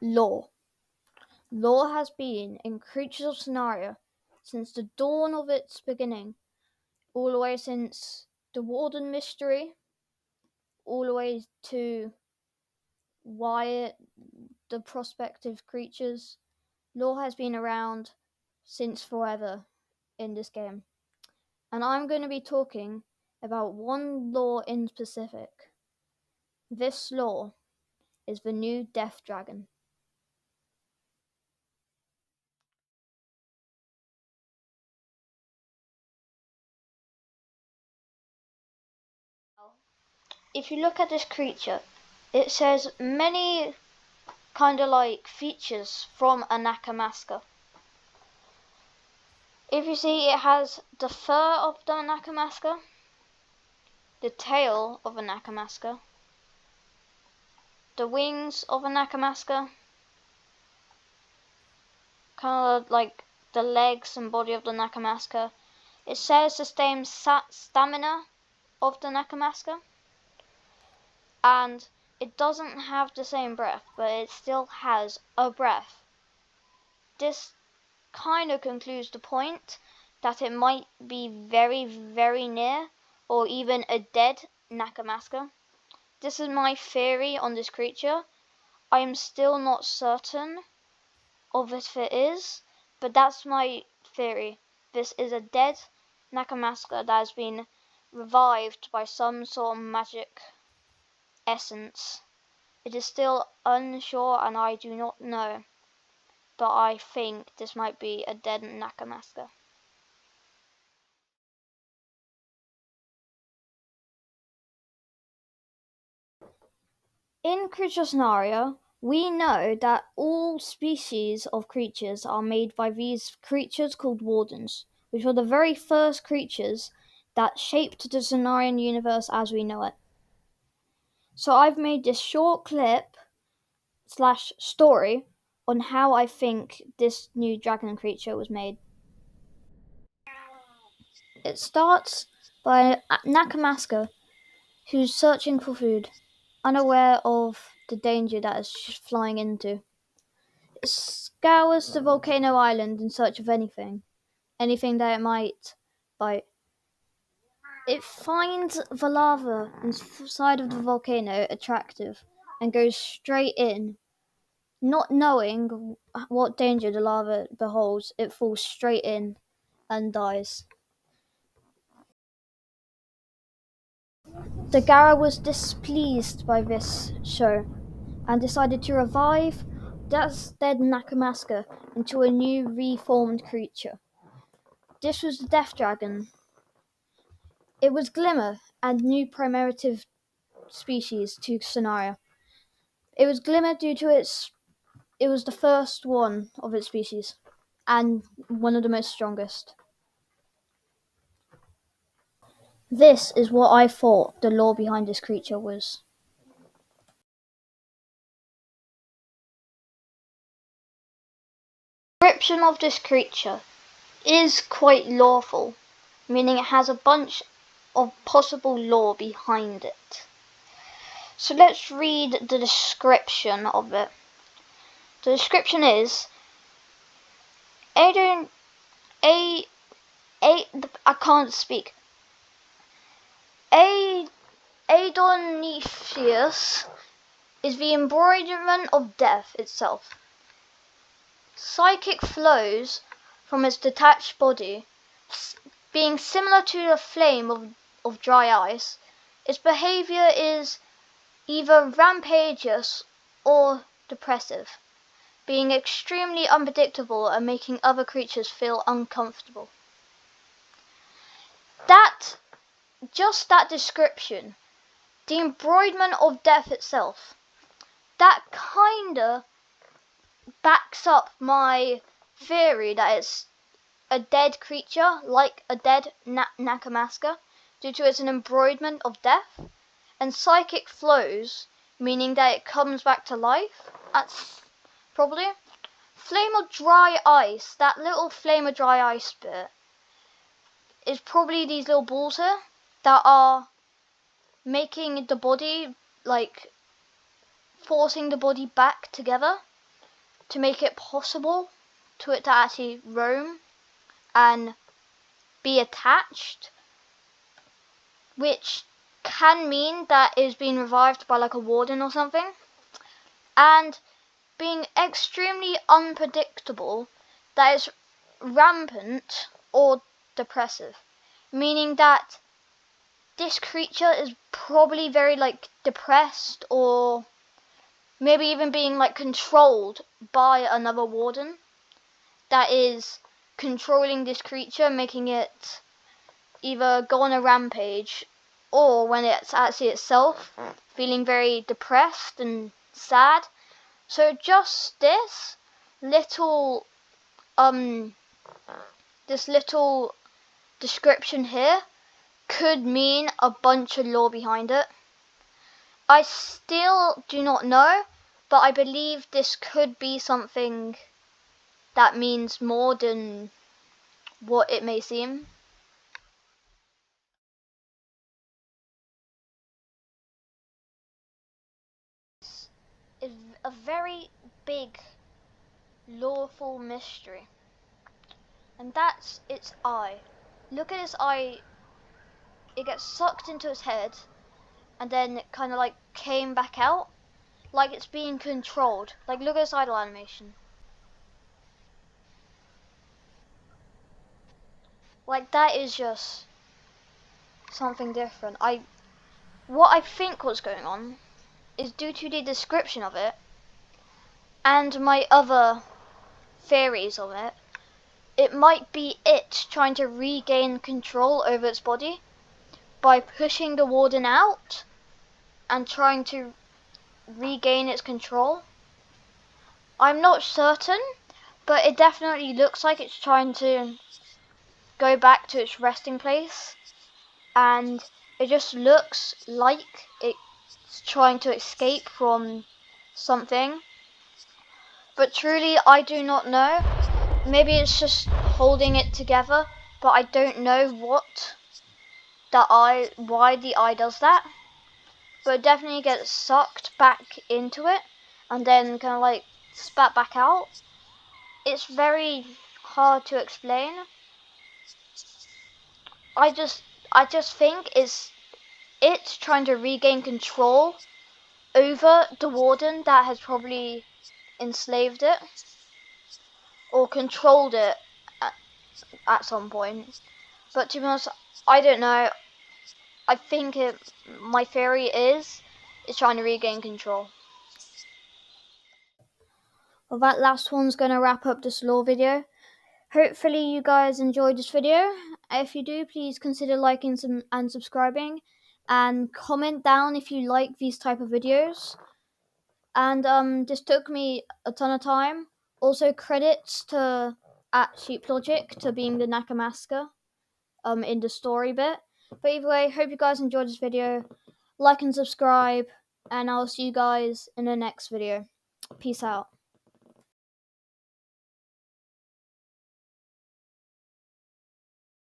Law. Law has been in Creatures of Sonaria since the dawn of its beginning, all the way since the Warden mystery, all the way to Wyatt, the prospective creatures. Law has been around since forever in this game. And I'm going to be talking about one law in specific. This law is the new Death Dragon. If you look at this creature, it says many kind of like features from a Nakamaska. If you see, it has the fur of the Nakamaska, the tail of a Nakamaska, the wings of a Nakamaska, kind of like the legs and body of the Nakamaska. It says the same stamina of the Nakamaska, and it doesn't have the same breath, but it still has a breath. This kind of concludes the point that it might be very, very near or even a dead Nakamaska. This is my theory on this creature. I am still not certain of if it is, but that's my theory. This is a dead Nakamaska that has been revived by some sort of magic essence. It is still unsure and I do not know, but I think this might be a dead Nakamaska. In Creatures Sonaria, we know that all species of creatures are made by these creatures called Wardens, which were the very first creatures that shaped the Sonarian universe as we know it. So I've made this short clip / story on how I think this new dragon creature was made. It starts by Nakamaska, who's searching for food, unaware of the danger that it's flying into. It scours the volcano island in search of anything that it might bite. It finds the lava inside of the volcano attractive and goes straight in. Not knowing what danger the lava beholds, it falls straight in and dies. The Gara was displeased by this show and decided to revive that dead Nakamaska into a new reformed creature. This was the Death Dragon. It was Glimmer and new primitive species to Sonaria. It was Glimmer due to it was the first one of its species and one of the most strongest. This is what I thought the lore behind this creature was. The description of this creature is quite lawful, meaning it has a bunch of possible lore behind it. So let's read the description of it. The description is I can't speak. Aidoneiscus is the embroiderment of death itself. Psychic flows from its detached body, being similar to the flame of dry ice. Its behavior is either rampageous or depressive, being extremely unpredictable and making other creatures feel uncomfortable. Just that description, the embroiderment of death itself, that kinda backs up my theory that it's a dead creature, like a dead Nakamaska, due to it's an embroiderment of death, and psychic flows, meaning that it comes back to life. That's probably flame of dry ice. That little flame of dry ice bit is probably these little balls here that are making the body, like, forcing the body back together. to make it possible to it to actually roam and be attached, which can mean that it's been revived by like a warden or something, and being extremely unpredictable, that is rampant or depressive, meaning that this creature is probably very like depressed, or maybe even being like controlled by another warden that is controlling this creature, making it either go on a rampage, or when it's actually itself feeling very depressed and sad. So just this little description here could mean a bunch of lore behind it. I still do not know, but I believe this could be something that means more than what it may seem. Is a very big lawful mystery, and that's its eye. Look at its eye. It gets sucked into its head and then it kind of like came back out like it's being controlled. Like, look at its idle animation. Like, that is just something different. What I think was going on is, due to the description of it and my other theories of it, it might be it trying to regain control over its body by pushing the warden out and trying to regain its control. I'm not certain, but it definitely looks like it's trying to go back to its resting place, and it just looks like it's trying to escape from something. But truly, I do not know. Maybe it's just holding it together, but I don't know why the eye does that. But it definitely gets sucked back into it and then kind of like spat back out. It's very hard to explain. I just think it's trying to regain control over the warden that has probably enslaved it or controlled it at some point. But to be honest, I don't know. I think my theory is it's trying to regain control. Well, that last one's going to wrap up this lore video. Hopefully you guys enjoyed this video. If you do, please consider liking and subscribing, and comment down if you like these type of videos. And this took me a ton of time. Also, credits to @SheepLogic to being the Nakamasker in the story bit. But either way, hope you guys enjoyed this video. Like and subscribe, and I'll see you guys in the next video. Peace out.